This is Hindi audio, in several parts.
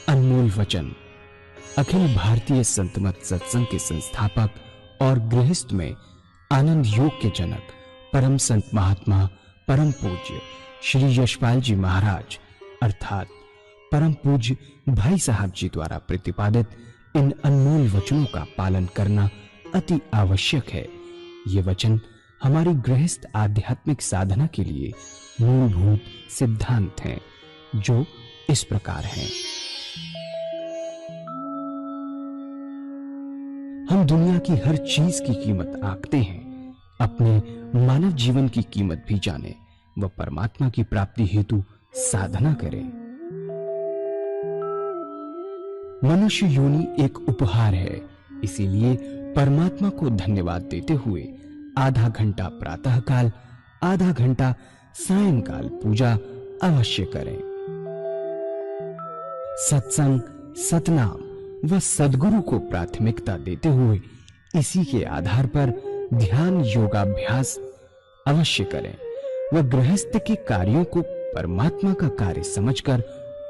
अनमोल वचन। अखिल भारतीय संत मत सत्संग के संस्थापक और गृहस्थ में आनंद योग के जनक परम संत महात्मा परम पूज्य श्री यशपाल जी महाराज अर्थात परम पूज्य भाई साहब जी द्वारा प्रतिपादित इन अनमोल वचनों का पालन करना अति आवश्यक है। ये वचन हमारी गृहस्थ आध्यात्मिक साधना के लिए मूलभूत सिद्धांत हैं, जो इस प्रकार हैं। हम दुनिया की हर चीज की कीमत आंकते हैं, अपने मानव जीवन की कीमत भी जाने व परमात्मा की प्राप्ति हेतु साधना करें। मनुष्य योनि एक उपहार है, इसीलिए परमात्मा को धन्यवाद देते हुए आधा घंटा प्रातःकाल, आधा घंटा सायंकाल पूजा अवश्य करें। सत्संग, सतनाम व सद्गुरु को प्राथमिकता देते हुए इसी के आधार पर ध्यान योगाभ्यास अवश्य करें व गृहस्थ के कार्यों को परमात्मा का कार्य समझकर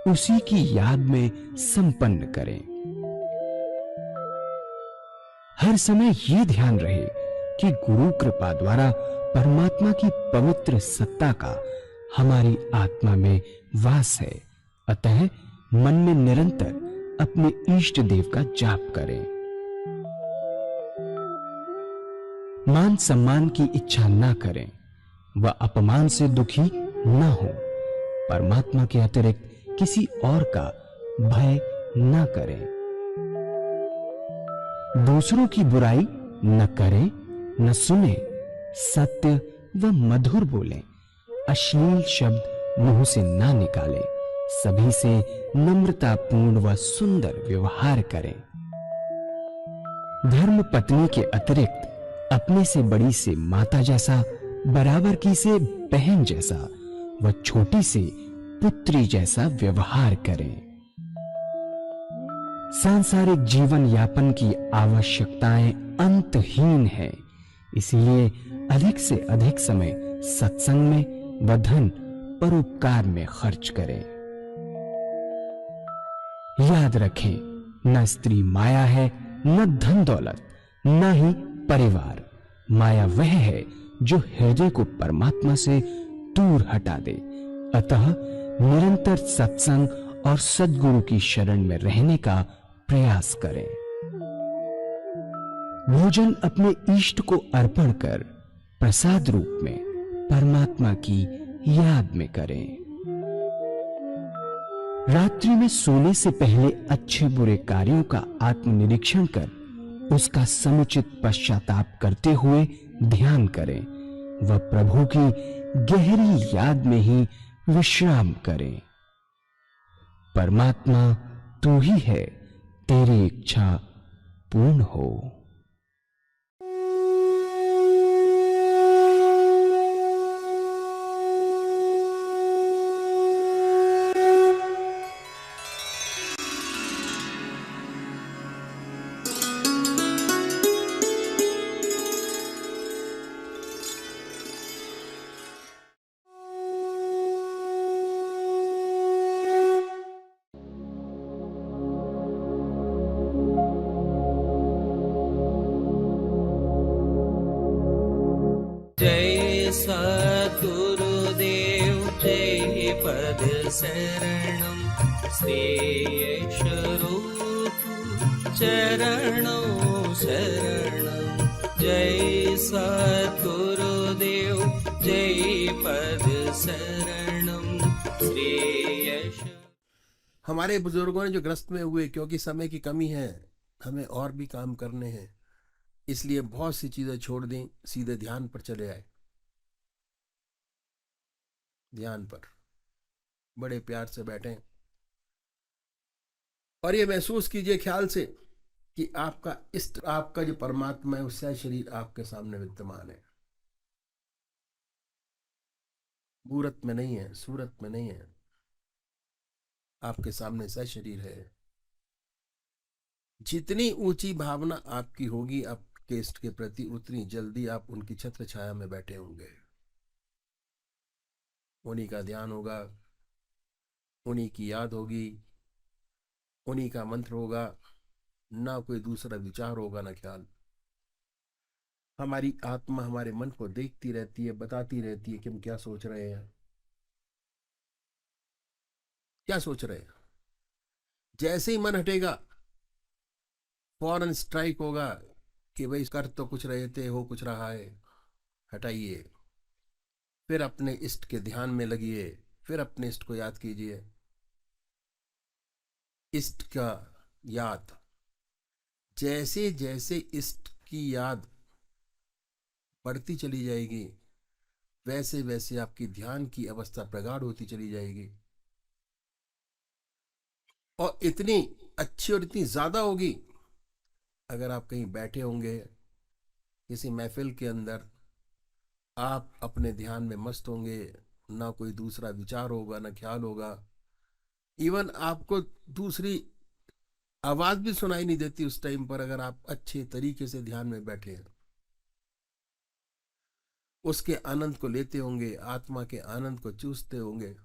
उसी की याद में संपन्न करें। हर समय ये ध्यान रहे कि गुरु कृपा द्वारा परमात्मा की पवित्र सत्ता का हमारी आत्मा में वास है, अतः मन में निरंतर अपने इष्ट देव का जाप करें। मान सम्मान की इच्छा न करें व अपमान से दुखी न हो। परमात्मा के अतिरिक्त किसी और का भय न करें। दूसरों की बुराई न करें, न सुने, सत्य व मधुर बोलें, अश्लील शब्द मुंह से ना निकालें, सभी से नम्रतापूर्ण व सुंदर व्यवहार करें। धर्म पत्नी के अतिरिक्त अपने से बड़ी से माता जैसा, बराबर की से बहन जैसा व छोटी से पुत्री जैसा व्यवहार करें। सांसारिक जीवन यापन की आवश्यकताएं अंतहीन है, इसलिए अधिक से अधिक समय सत्संग में व धन परोपकार में खर्च करें। याद रखें, न स्त्री माया है, न धन दौलत, न ही परिवार। माया वह है जो हृदय को परमात्मा से दूर हटा दे। अतः निरंतर सत्संग और सद्गुरु की शरण में रहने का प्रयास करें। भोजन अपने इष्ट को अर्पण कर प्रसाद रूप में परमात्मा की याद में करें। रात्रि में सोने से पहले अच्छे बुरे कार्यों का आत्मनिरीक्षण कर उसका समुचित पश्चाताप करते हुए ध्यान करें व प्रभु की गहरी याद में ही विश्राम करें। परमात्मा तू ही है, तेरी इच्छा पूर्ण हो। जय सद्गुरुदेव जय पद शरणं श्रेयस्वरूप चरणों शरणं। जय सद्गुरुदेव जय पद शरणं श्रेयस। हमारे बुजुर्गों ने जो ग्रस्त में हुए, क्योंकि समय की कमी है, हमें और भी काम करने हैं, इसलिए बहुत सी चीजें छोड़ दी, सीधे ध्यान पर चले आए। ध्यान पर बड़े प्यार से बैठे और ये महसूस कीजिए ख्याल से कि आपका इष्ट, आपका जो परमात्मा है, उसका शरीर आपके सामने विद्यमान है। मूर्त में नहीं है, सूरत में नहीं है, आपके सामने सा शरीर है। जितनी ऊंची भावना आपकी होगी आपके इष्ट के प्रति, उतनी जल्दी आप उनकी छत्र छाया में बैठे होंगे। उन्हीं का ध्यान होगा, उन्हीं की याद होगी, उन्हीं का मंत्र होगा, ना कोई दूसरा विचार होगा, ना ख्याल। हमारी आत्मा हमारे मन को देखती रहती है, बताती रहती है कि हम क्या सोच रहे हैं, क्या सोच रहे हैं। जैसे ही मन हटेगा, फौरन स्ट्राइक होगा कि भाई कर तो कुछ रहे थे, हो कुछ रहा है, हटाइए। फिर अपने इष्ट के ध्यान में लगिए, फिर अपने इष्ट को याद कीजिए। इष्ट का याद, जैसे जैसे इष्ट की याद बढ़ती चली जाएगी, वैसे वैसे आपकी ध्यान की अवस्था प्रगाढ़ होती चली जाएगी, और इतनी अच्छी और इतनी ज्यादा होगी। अगर आप कहीं बैठे होंगे किसी महफिल के अंदर, आप अपने ध्यान में मस्त होंगे, ना कोई दूसरा विचार होगा, ना ख्याल होगा। इवन आपको दूसरी आवाज भी सुनाई नहीं देती उस टाइम पर, अगर आप अच्छे तरीके से ध्यान में बैठे हैं। उसके आनंद को लेते होंगे, आत्मा के आनंद को चूसते होंगे।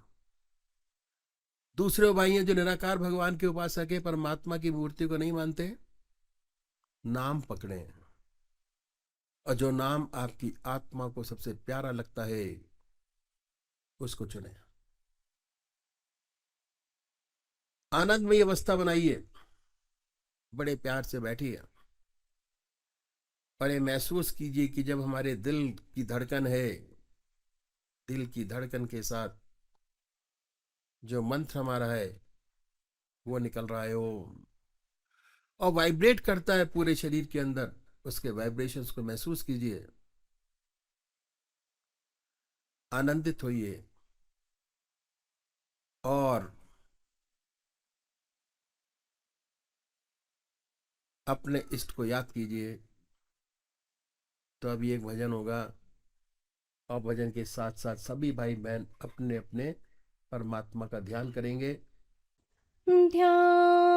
दूसरे भाई हैं जो निराकार भगवान के उपासक है, परमात्मा की मूर्ति को नहीं मानते, नाम पकड़े, और जो नाम आपकी आत्मा को सबसे प्यारा लगता है उसको चुने। आनंदमयी अवस्था बनाइए, बड़े प्यार से बैठिए, और ये महसूस कीजिए कि जब हमारे दिल की धड़कन है, दिल की धड़कन के साथ जो मंत्र हमारा है वो निकल रहा है, वो और वाइब्रेट करता है पूरे शरीर के अंदर। उसके वाइब्रेशंस को महसूस कीजिए, आनंदित होइए, और अपने इष्ट को याद कीजिए। तो अभी एक भजन होगा, और भजन के साथ साथ सभी भाई बहन अपने अपने परमात्मा का ध्यान करेंगे। ध्यानमूलं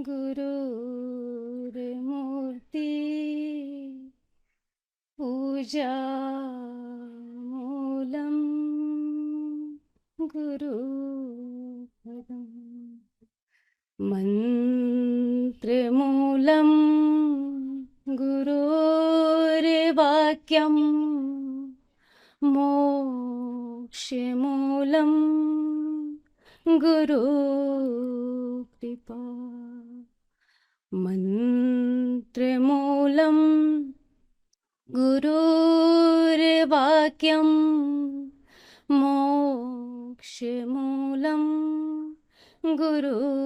गुरुर्मूर्ति पूजामूलं गुरुपदम् मन्त्रमूलं गुरोर्वाक्यम् मोक्षमूलं गुरुकृपा मन्त्रमूलं गुरुर्वाक्यं मोक्षमूलं गुरुकृपा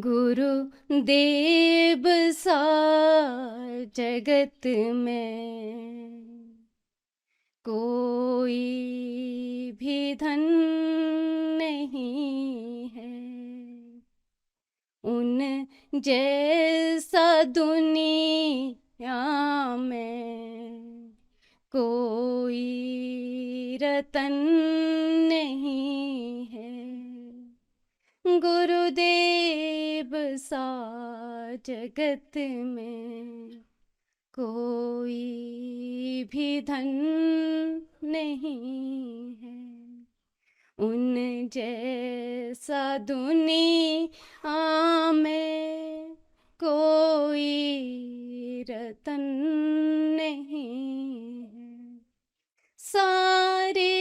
गुरुदेव सा जगत में कोई भी धन नहीं है, उन जैसा दुनिया में कोई रतन नहीं है। गुरुदेव सा जगत में कोई भी धन नहीं है, उन जैसा दुनिया में कोई रतन नहीं है। सारे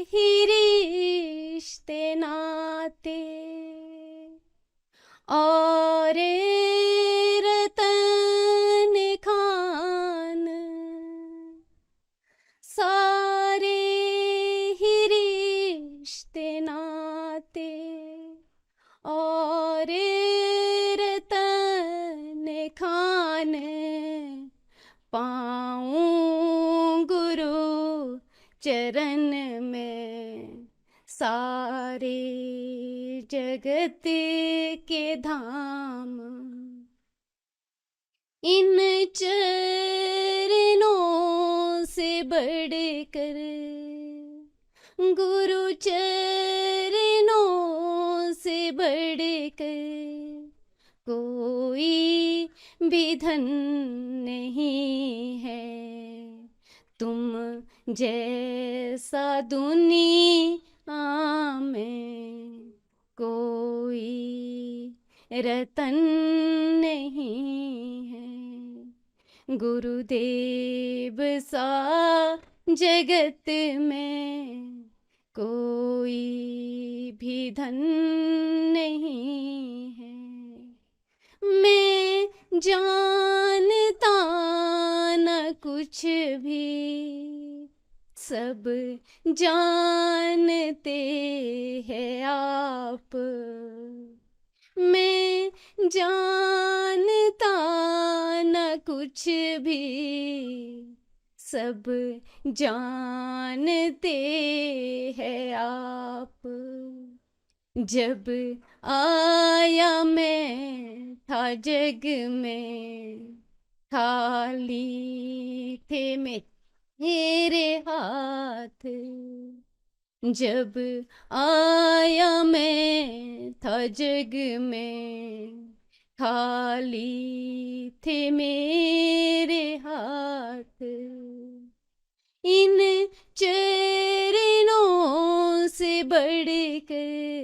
ही रिश्ते नाते और रतन खान, सारे ही रिश्ते नाते और रतन खान, पाऊं गुरु चरण में सारे जगत के धाम। इन चरणों से बढ़कर गुरु चरणों से बढ़कर कोई भी धन नहीं है। तुम जैसा दुनिया में कोई रतन नहीं है, गुरुदेव सा जगत में कोई भी धन नहीं है। मैं जानता न कुछ भी, सब जानते हैं आप। मैं जानता न कुछ भी, सब जानते हैं आप। जब आया मैं था जग में, खाली थे मेरे हाथ। जब आया मैं था जग में, खाली थे मेरे हाथ। इन चरणों से बढ़कर,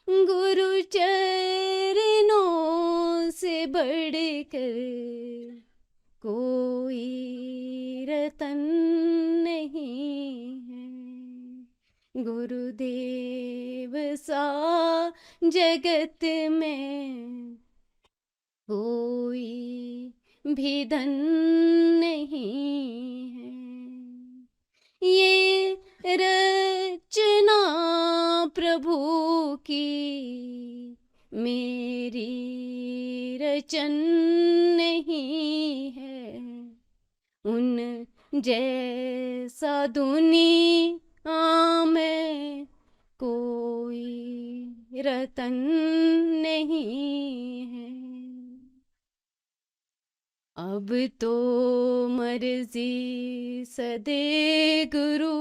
गुरु चरणों से बढ़कर कोई रतन नहीं है, गुरुदेव सा जगत में कोई भी धन नहीं है। ये रचना प्रभु की मेरी रचन नहीं है, उन जैसा दुनिया में कोई रतन नहीं है। अब तो मर्जी सदे गुरु,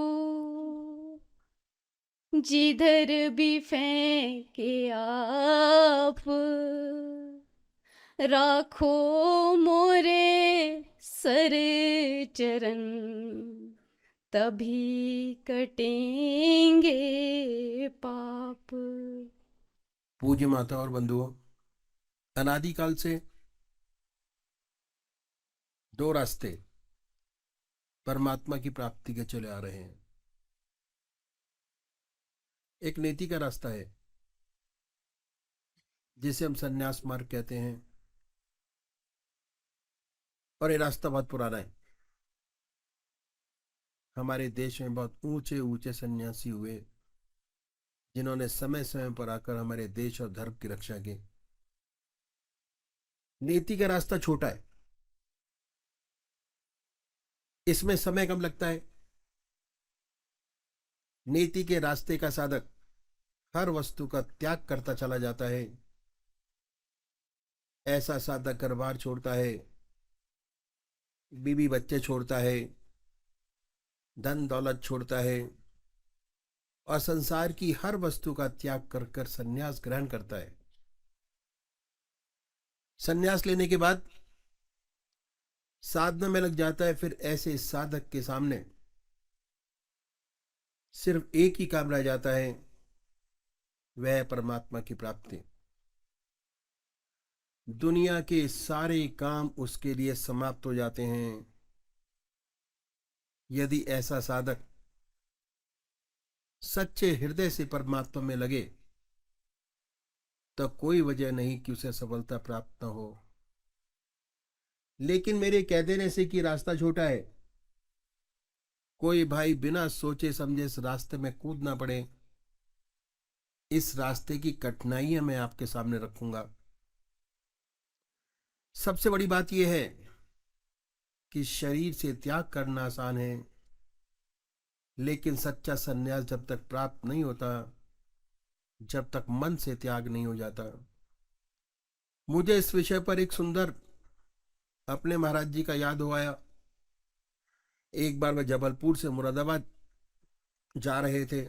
जिधर भी फेंके आप, राखो मोरे सर चरण, तभी कटेंगे पाप। पूज्य माता और बंधुओं, अनादिकाल से दो रास्ते परमात्मा की प्राप्ति के चले आ रहे हैं। एक नीति का रास्ता है जिसे हम संन्यास मार्ग कहते हैं, और ये रास्ता बहुत पुराना है। हमारे देश में बहुत ऊंचे ऊंचे सन्यासी हुए जिन्होंने समय समय पर आकर हमारे देश और धर्म की रक्षा की। नीति का रास्ता छोटा है, इसमें समय कम लगता है। नीति के रास्ते का साधक हर वस्तु का त्याग करता चला जाता है। ऐसा साधक घर बार छोड़ता है, बीवी बच्चे छोड़ता है, धन दौलत छोड़ता है और संसार की हर वस्तु का त्याग कर कर संन्यास ग्रहण करता है। संन्यास लेने के बाद साधना में लग जाता है। फिर ऐसे साधक के सामने सिर्फ एक ही काम रह जाता है, वह परमात्मा की प्राप्ति। दुनिया के सारे काम उसके लिए समाप्त हो जाते हैं यदि ऐसा साधक सच्चे हृदय से परमात्मा में लगे, तो कोई वजह नहीं कि उसे सफलता प्राप्त न हो। लेकिन मेरे कह देने से कि रास्ता छोटा है, कोई भाई बिना सोचे समझे इस रास्ते में कूद ना पड़े, इस रास्ते की कठिनाइयां मैं आपके सामने रखूंगा। सबसे बड़ी बात यह है कि शरीर से त्याग करना आसान है, लेकिन सच्चा संन्यास जब तक प्राप्त नहीं होता, जब तक मन से त्याग नहीं हो जाता। मुझे इस विषय पर एक सुंदर अपने महाराज जी का याद हो आया। एक बार वह जबलपुर से मुरादाबाद जा रहे थे।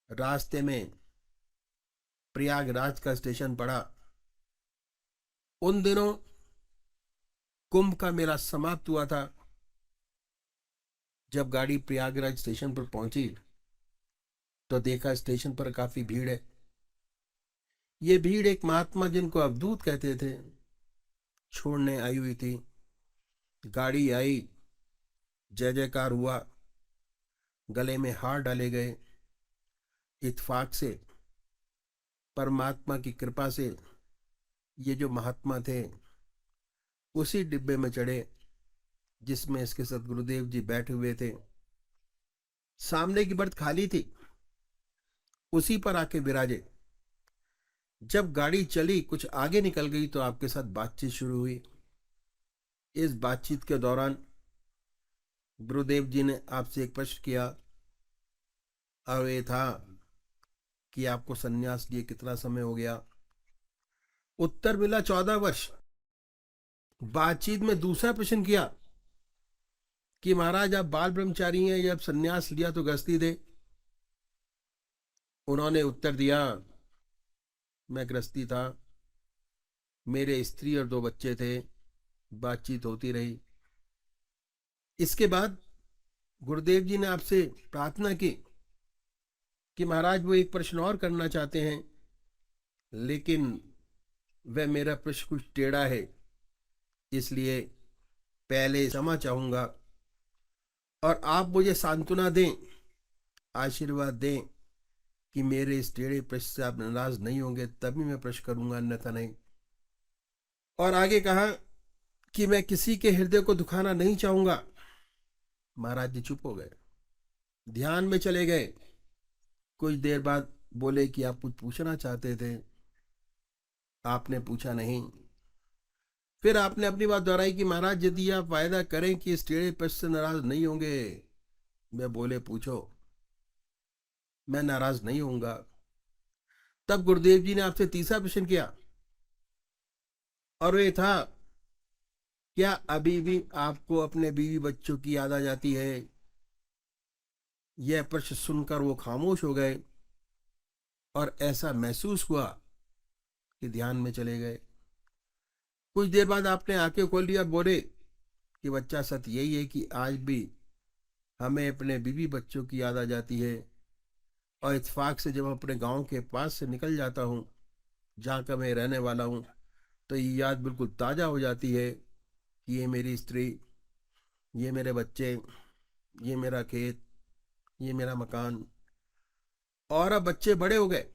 रास्ते में प्रयागराज का स्टेशन पड़ा। उन दिनों कुंभ का मेला समाप्त हुआ था। जब गाड़ी प्रयागराज स्टेशन पर पहुंची तो देखा स्टेशन पर काफी भीड़ है। ये भीड़ एक महात्मा जिनको अवधूत कहते थे छोड़ने आई हुई थी। गाड़ी आई, जय जयकार हुआ, गले में हार डाले गए। इत्फाक से, परमात्मा की कृपा से ये जो महात्मा थे उसी डिब्बे में चढ़े जिसमें इसके सदगुरुदेव जी बैठे हुए थे। सामने की बर्थ खाली थी, उसी पर आके विराजे। जब गाड़ी चली, कुछ आगे निकल गई तो आपके साथ बातचीत शुरू हुई। इस बातचीत के दौरान गुरुदेव जी ने आपसे एक प्रश्न किया और ये था कि आपको सन्यास लिए कितना समय हो गया। उत्तर मिला 14 वर्ष। बातचीत में दूसरा प्रश्न किया कि महाराज आप बाल ब्रह्मचारी हैं, जब सन्यास लिया तो गृहस्थी थे। उन्होंने उत्तर दिया मैं गृहस्थी था, मेरे स्त्री और 2 बच्चे थे। बातचीत होती रही। इसके बाद गुरुदेव जी ने आपसे प्रार्थना की कि महाराज वो एक प्रश्न और करना चाहते हैं, लेकिन वह मेरा प्रश्न कुछ टेढ़ा है, इसलिए पहले क्षमा चाहूंगा और आप मुझे सांत्वना दें, आशीर्वाद दें कि मेरे इस टेढ़े प्रश्न से आप नाराज नहीं होंगे, तभी मैं प्रश्न करूंगा, अन्यथा नहीं। और आगे कहा कि मैं किसी के हृदय को दुखाना नहीं चाहूंगा। महाराज जी चुप हो गए, ध्यान में चले गए। कुछ देर बाद बोले कि आप कुछ पूछना चाहते थे। आपने पूछा नहीं। फिर आपने अपनी बात दोहराई कि महाराज यदि आप वायदा करें कि इस टेढ़े प्रश्न से नाराज नहीं होंगे। मैं बोले पूछो, मैं नाराज नहीं होऊंगा। तब गुरुदेव जी ने आपसे तीसरा प्रश्न किया और वे था क्या अभी भी आपको अपने बीवी बच्चों की याद आ जाती है। यह प्रश्न सुनकर वो खामोश हो गए और ऐसा महसूस हुआ कि ध्यान में चले गए। कुछ देर बाद आपने आंखें खोल ली और बोले कि बच्चा सत्य यही है कि आज भी हमें अपने बीवी बच्चों की याद आ जाती है और इत्तेफाक से जब अपने गांव के पास से निकल जाता हूँ जहाँ का मैं रहने वाला हूँ तो ये याद बिल्कुल ताज़ा हो जाती है कि ये मेरी स्त्री, ये मेरे बच्चे, ये मेरा खेत, ये मेरा मकान। और अब बच्चे बड़े हो गए,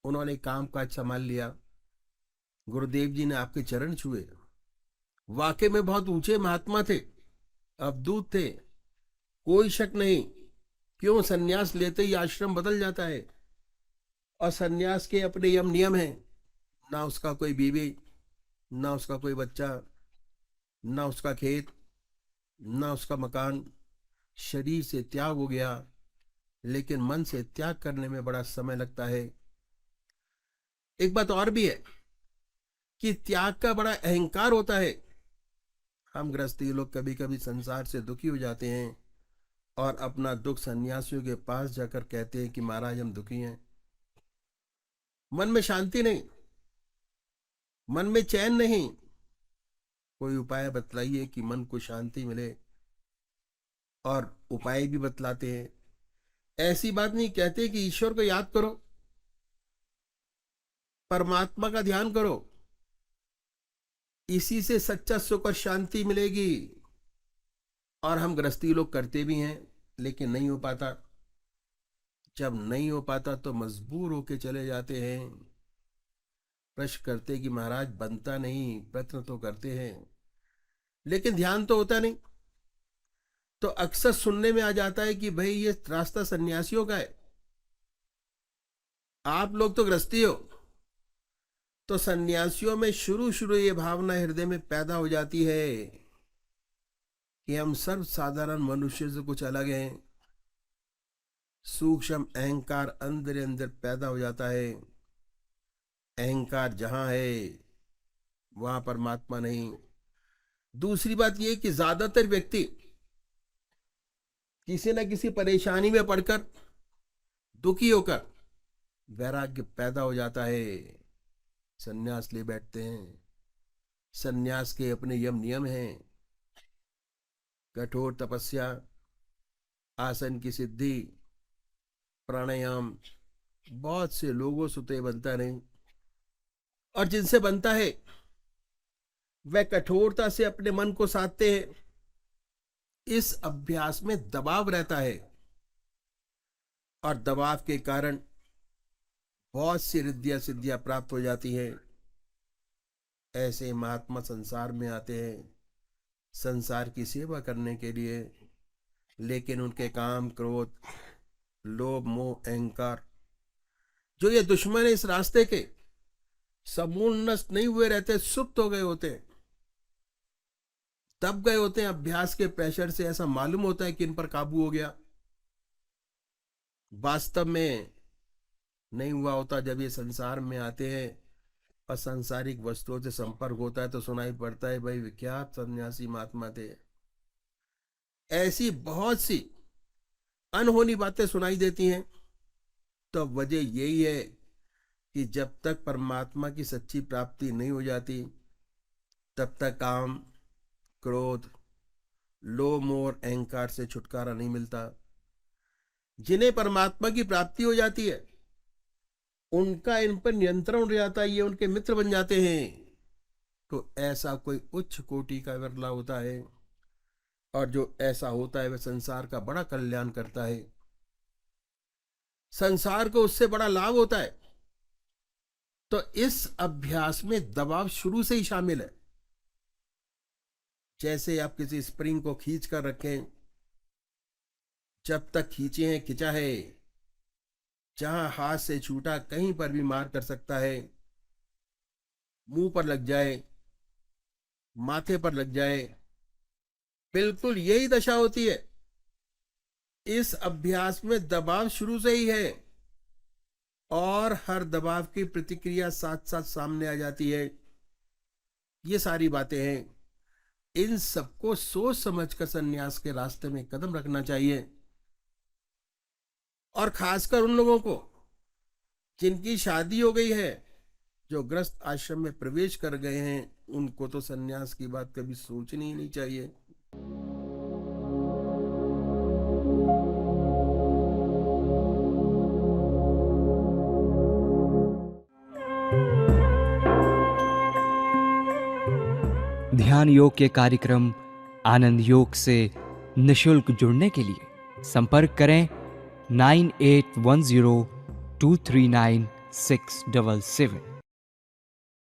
उन्होंने काम काज संभाल लिया। गुरुदेव जी ने आपके चरण छुए। वाकई में बहुत ऊंचे महात्मा थे, अवधूत थे, कोई शक नहीं। क्यों, संन्यास लेते ही आश्रम बदल जाता है और संन्यास के अपने यम नियम हैं। ना उसका कोई बीवी, ना उसका कोई बच्चा, ना उसका खेत, ना उसका मकान। शरीर से त्याग हो गया, लेकिन मन से त्याग करने में बड़ा समय लगता है। एक बात और भी है कि त्याग का बड़ा अहंकार होता है। हम गृहस्थी लोग कभी कभी संसार से दुखी हो जाते हैं और अपना दुख सन्यासियों के पास जाकर कहते हैं कि महाराज हम दुखी हैं। मन में शांति नहीं, मन में चैन नहीं। कोई उपाय बतलाइए कि मन को शांति मिले, और उपाय भी बतलाते हैं। ऐसी बात नहीं कहते कि ईश्वर को याद करो, परमात्मा का ध्यान करो, इसी से सच्चा सुख और शांति मिलेगी। और हम गृहस्थी लोग करते भी हैं, लेकिन नहीं हो पाता। जब नहीं हो पाता तो मजबूर होके चले जाते हैं। प्रश्न करते कि महाराज बनता नहीं, प्रयत्न तो करते हैं लेकिन ध्यान तो होता नहीं। तो अक्सर सुनने में आ जाता है कि भाई ये रास्ता सन्यासियों का है, आप लोग तो गृहस्थी हो। तो सन्यासियों में शुरू शुरू ये भावना हृदय में पैदा हो जाती है कि हम सर्व साधारण मनुष्य से कुछ अलग हैं। सूक्ष्म अहंकार अंदर अंदर पैदा हो जाता है। अहंकार जहां है वहां परमात्मा नहीं। दूसरी बात यह कि ज्यादातर व्यक्ति किसी न किसी परेशानी में पड़कर, दुखी होकर वैराग्य पैदा हो जाता है, सन्यास ले बैठते हैं। सन्यास के अपने यम नियम हैं, कठोर तपस्या, आसन की सिद्धि, प्राणायाम बहुत से लोगों से तो ये बनता नहीं, और जिनसे बनता है वह कठोरता से अपने मन को साधते हैं। इस अभ्यास में दबाव रहता है और दबाव के कारण बहुत सी रिद्धियां सिद्धियां प्राप्त हो जाती हैं। ऐसे महात्मा संसार में आते हैं संसार की सेवा करने के लिए, लेकिन उनके काम, क्रोध, लोभ, मोह, अहंकार, जो ये दुश्मन है इस रास्ते के, समूल नष्ट नहीं हुए रहते, सुप्त हो गए होते हैं, दब गए होते हैं। अभ्यास के प्रेशर से ऐसा मालूम होता है कि इन पर काबू हो गया, वास्तव में नहीं हुआ होता। जब ये संसार में आते हैं और सांसारिक वस्तुओं से संपर्क होता है तो सुनाई पड़ता है भाई विख्यात सन्यासी महात्मा थे। ऐसी बहुत सी अनहोनी बातें सुनाई देती हैं। तो वजह यही है कि जब तक परमात्मा की सच्ची प्राप्ति नहीं हो जाती तब तक काम, क्रोध, लोभ, मोह और अहंकार से छुटकारा नहीं मिलता। जिन्हें परमात्मा की प्राप्ति हो जाती है उनका इन पर नियंत्रण हो जाता है, ये उनके मित्र बन जाते हैं। तो ऐसा कोई उच्च कोटि का विरला होता है, और जो ऐसा होता है वह संसार का बड़ा कल्याण करता है, संसार को उससे बड़ा लाभ होता है। तो इस अभ्यास में दबाव शुरू से ही शामिल है। जैसे आप किसी स्प्रिंग को खींच कर रखें, जब तक खींचे हैं, खिंचा है, जहां हाथ से छूटा कहीं पर भी मार कर सकता है, मुंह पर लग जाए, माथे पर लग जाए, बिल्कुल यही दशा होती है। इस अभ्यास में दबाव शुरू से ही है और हर दबाव की प्रतिक्रिया साथ साथ सामने आ जाती है। ये सारी बातें हैं, इन सबको सोच समझकर संन्यास के रास्ते में कदम रखना चाहिए। और खासकर उन लोगों को जिनकी शादी हो गई है, जो गृहस्थ आश्रम में प्रवेश कर गए हैं, उनको तो संन्यास की बात कभी सोचनी ही नहीं चाहिए। ध्यान योग के कार्यक्रम आनंद योग से निशुल्क जुड़ने के लिए संपर्क करें 9810239677।